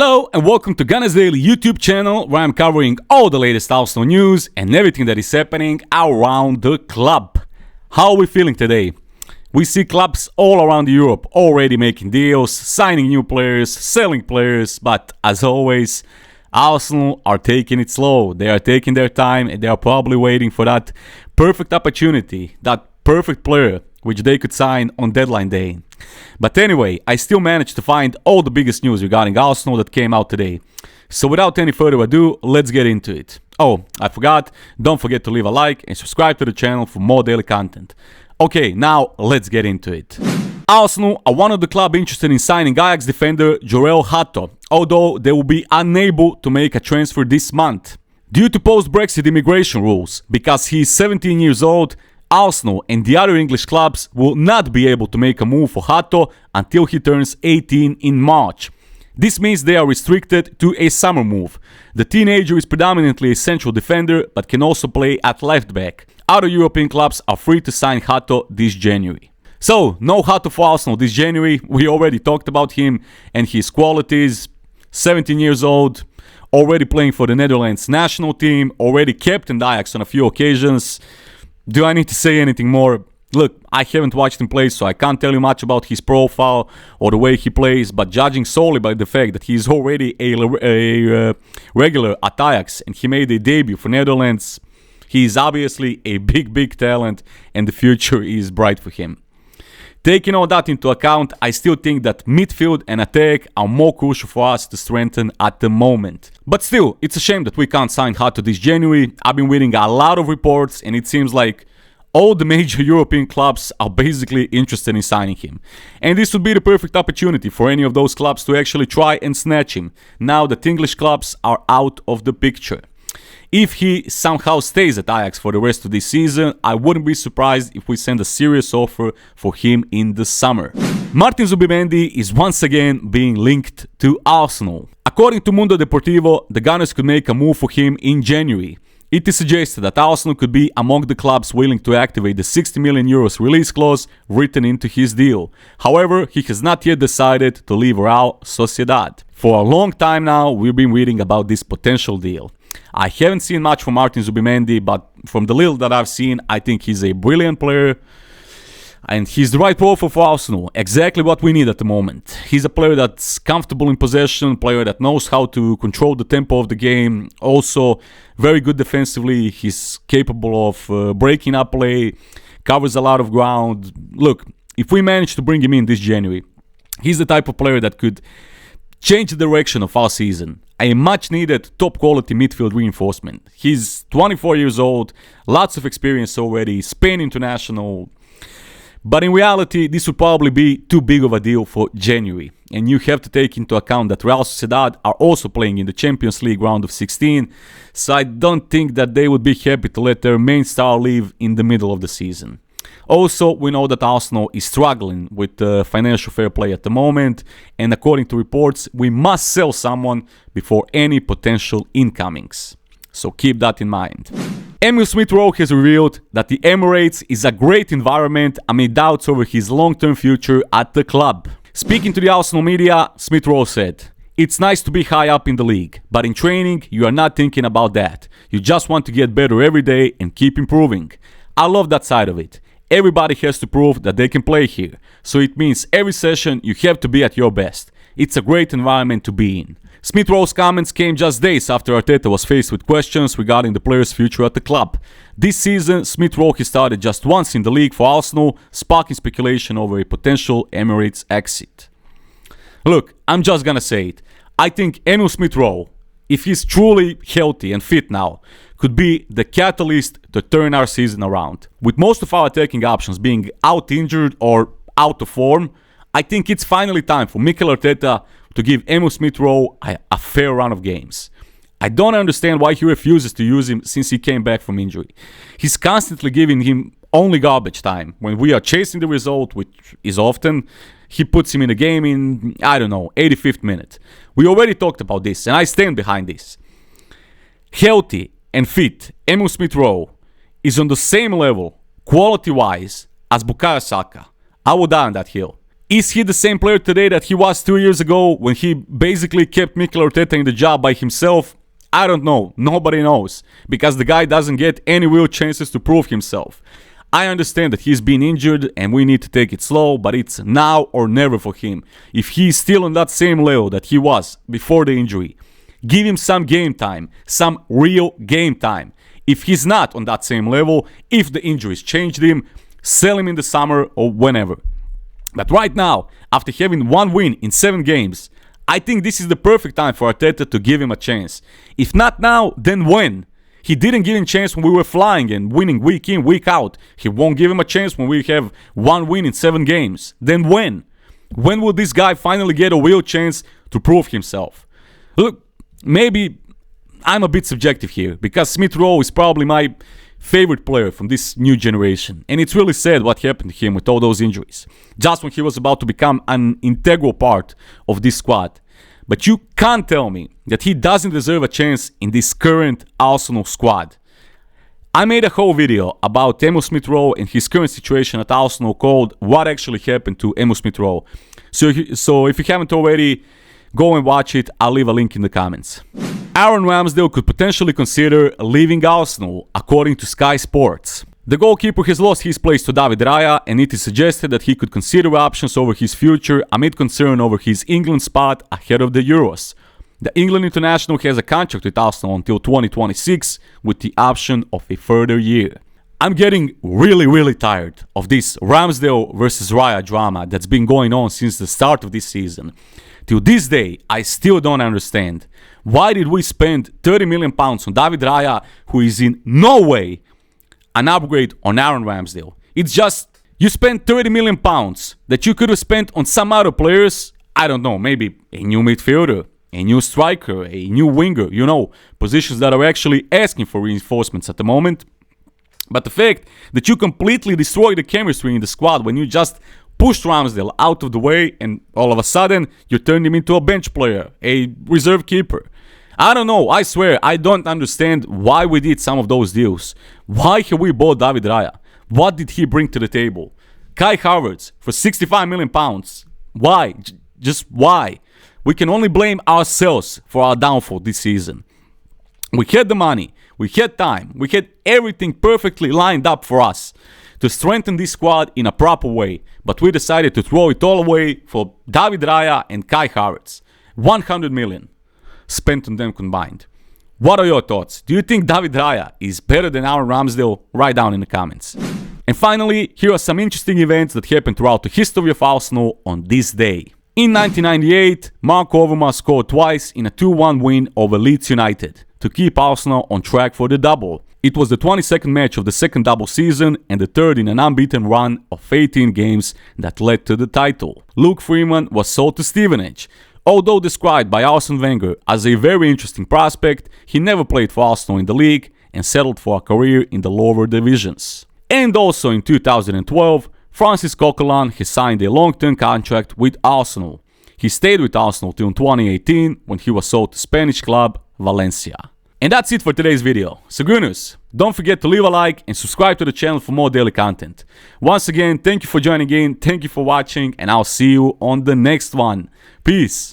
Hello and welcome to gunnersdaily YouTube channel where I'm covering all the latest Arsenal news and everything that is happening around the club. How are we feeling today? We see clubs all around Europe already making deals, signing new players, selling players, but as always, Arsenal are taking it slow. They are taking their time and they are probably waiting for that perfect opportunity, that perfect player which they could sign on deadline day. But anyway, I still managed to find all the biggest news regarding Arsenal that came out today. So without any further ado, let's get into it. Oh, I forgot, don't forget to leave a like and subscribe to the channel for more daily content. Okay, now let's get into it. Arsenal are one of the club interested in signing Ajax defender Jarrel Hato, although they will be unable to make a transfer this month. Due to post-Brexit immigration rules, because he is 17 years old, Arsenal and the other English clubs will not be able to make a move for Hato until he turns 18 in March. This means they are restricted to a summer move. The teenager is predominantly a central defender but can also play at left back. Other European clubs are free to sign Hato this January. So, no Hato for Arsenal this January. We already talked about him and his qualities. 17 years old, already playing for the Netherlands national team, already captained Ajax on a few occasions. Do I need to say anything more? Look, I haven't watched him play, so I can't tell you much about his profile or the way he plays, but judging solely by the fact that he's already a regular at Ajax and he made a debut for Netherlands, he is obviously a big talent and the future is bright for him. Taking all that into account, I still think that midfield and attack are more crucial for us to strengthen at the moment. But still, it's a shame that we can't sign Hato this January. I've been reading a lot of reports and it seems like all the major European clubs are basically interested in signing him. And this would be the perfect opportunity for any of those clubs to actually try and snatch him, now that English clubs are out of the picture. If he somehow stays at Ajax for the rest of this season, I wouldn't be surprised if we send a serious offer for him in the summer. Martin Zubimendi is once again being linked to Arsenal. According to Mundo Deportivo, the Gunners could make a move for him in January. It is suggested that Arsenal could be among the clubs willing to activate the 60 million euros release clause written into his deal. However, he has not yet decided to leave Real Sociedad. For a long time now, we've been reading about this potential deal. I haven't seen much from Martin Zubimendi, but from the little that I've seen, I think he's a brilliant player. And he's the right profile for Arsenal, exactly what we need at the moment. He's a player that's comfortable in possession, player that knows how to control the tempo of the game, also very good defensively. He's capable of breaking up play, covers a lot of ground. Look, if we manage to bring him in this January, he's the type of player that could change the direction of our season. A much needed top quality midfield reinforcement. He's 24 years old, lots of experience already, Spain international. But in reality, this would probably be too big of a deal for January. And you have to take into account that Real Sociedad are also playing in the Champions League round of 16. So I don't think that they would be happy to let their main star leave in the middle of the season. Also, we know that Arsenal is struggling with financial fair play at the moment, and according to reports, we must sell someone before any potential incomings. So keep that in mind. Emile Rowe has revealed that the Emirates is a great environment amid doubts over his long-term future at the club. Speaking to the Arsenal media, Rowe said, "It's nice to be high up in the league, but in training, you are not thinking about that. You just want to get better every day and keep improving. I love that side of it. Everybody has to prove that they can play here, so it means every session you have to be at your best. It's a great environment to be in." Rowe's comments came just days after Arteta was faced with questions regarding the player's future at the club. This season, Rowe has started just once in the league for Arsenal, sparking speculation over a potential Emirates exit. Look, I'm just gonna say it. I think Emile Rowe, if he's truly healthy and fit now, could be the catalyst to turn our season around. With most of our attacking options being out injured or out of form, I think it's finally time for Mikel Arteta to give Emile Rowe a fair run of games. I don't understand why he refuses to use him since he came back from injury. He's constantly giving him only garbage time. When we are chasing the result, which is often, he puts him in the game in, 85th minute. We already talked about this, and I stand behind this. Healthy and fit, Emile Rowe is on the same level, quality-wise, as Bukayo Saka. I will die on that hill. Is he the same player today that he was 2 years ago when he basically kept Mikel Arteta in the job by himself? I don't know. Nobody knows. Because the guy doesn't get any real chances to prove himself. I understand that he's been injured and we need to take it slow, but it's now or never for him. If he's still on that same level that he was before the injury, give him some game time, some real game time. If he's not on that same level, if the injuries changed him, sell him in the summer or whenever. But right now, after having 1 win in 7 games, I think this is the perfect time for Arteta to give him a chance. If not now, then when? He didn't give him a chance when we were flying and winning week in, week out. He won't give him a chance when we have 1 win in 7 games. Then when? When will this guy finally get a real chance to prove himself? Look, maybe I'm a bit subjective here, because Smith Rowe is probably my favorite player from this new generation. And it's really sad what happened to him with all those injuries. Just when he was about to become an integral part of this squad. But you can't tell me that he doesn't deserve a chance in this current Arsenal squad. I made a whole video about Emile Smith Rowe and his current situation at Arsenal called What Actually Happened to Emile Smith Rowe. So if you haven't already, go and watch it. I'll leave a link in the comments. Aaron Ramsdale could potentially consider leaving Arsenal, according to Sky Sports. The goalkeeper has lost his place to David Raya, and it is suggested that he could consider options over his future amid concern over his England spot ahead of the Euros. The England international has a contract with Arsenal until 2026 with the option of a further year. I'm getting really tired of this Ramsdale versus Raya drama that's been going on since the start of this season. Till this day, I still don't understand. Why did we spend £30 million on David Raya, who is in no way an upgrade on Aaron Ramsdale? It's just, you spent £30 million that you could have spent on some other players. I don't know, maybe a new midfielder, a new striker, a new winger, you know, positions that are actually asking for reinforcements at the moment. But the fact that you completely destroyed the chemistry in the squad when you just pushed Ramsdale out of the way and all of a sudden you turned him into a bench player, a reserve keeper. I don't know, I swear, I don't understand why we did some of those deals. Why have we bought David Raya? What did he bring to the table? Kai Havertz for £65 million. Why? Just why? We can only blame ourselves for our downfall this season. We had the money, we had time, we had everything perfectly lined up for us to strengthen this squad in a proper way, but we decided to throw it all away for David Raya and Kai Havertz. 100 million spent on them combined. What are your thoughts? Do you think David Raya is better than Aaron Ramsdale? Write down in the comments. And finally, here are some interesting events that happened throughout the history of Arsenal on this day. In 1998, Mark Overmars scored twice in a 2-1 win over Leeds United to keep Arsenal on track for the double. It was the 22nd match of the second double season and the third in an unbeaten run of 18 games that led to the title. Luke Freeman was sold to Stevenage. Although described by Arsene Wenger as a very interesting prospect, he never played for Arsenal in the league and settled for a career in the lower divisions. And also in 2012, Francis Coquelin has signed a long-term contract with Arsenal. He stayed with Arsenal till 2018 when he was sold to Spanish club Valencia. And that's it for today's video. So Gunners, don't forget to leave a like and subscribe to the channel for more daily content. Once again, thank you for joining in, thank you for watching, and I'll see you on the next one. Peace.